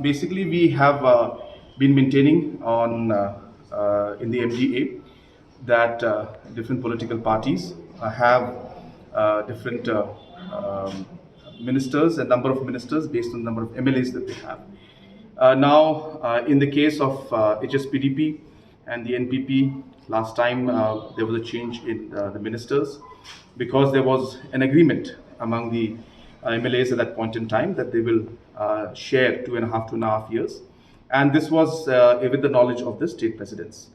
Basically, we have been maintaining on in the MGA that different political parties have different ministers, a number of ministers based on the number of MLAs that they have. In the case of HSPDP and the NPP, last time there was a change in the ministers because there was an agreement among the MLAs at that point in time that they will share 2.5 years. And this was with the knowledge of the state presidents.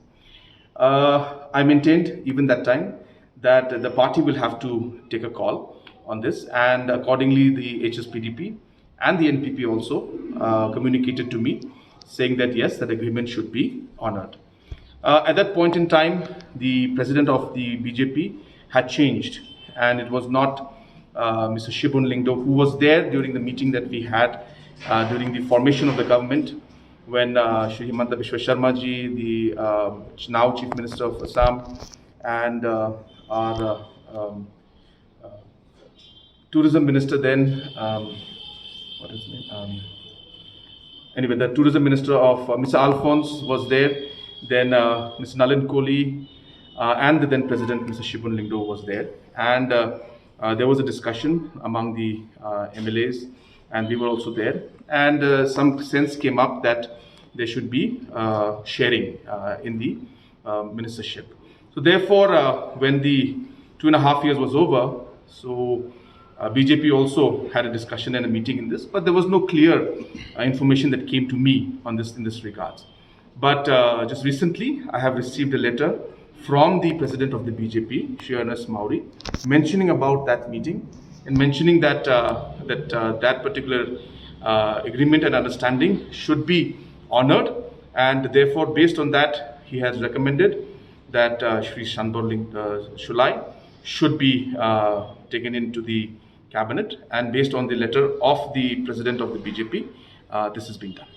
I maintained even that time that the party will have to take a call on this, and accordingly the HSPDP and the NPP also communicated to me saying that yes, that agreement should be honored. At that point in time, the president of the BJP had changed, and it was not Mr. Shillong South, who was there during the meeting that we had during the formation of the government, when Shri Himanta Biswa Sharma ji, the now Chief Minister of Assam, and our Tourism Minister then, what is his name? Anyway, the Tourism Minister of Mr. Alphonse was there, then Mr. Nalin Kohli, and the then President Mr. Shillong South was there. And there was a discussion among the MLAs, and we were also there. And some sense came up that there should be sharing in the ministership. So therefore, when the 2.5 years was over, so BJP also had a discussion and a meeting in this, but there was no clear information that came to me on this in this regards. But just recently, I have received a letter from the president of the BJP, Shri Ernest Mauri, mentioning about that meeting and mentioning that that particular agreement and understanding should be honored, and therefore, based on that, he has recommended that Shri Sanbor Shullai should be taken into the cabinet, and based on the letter of the president of the BJP, this is being done.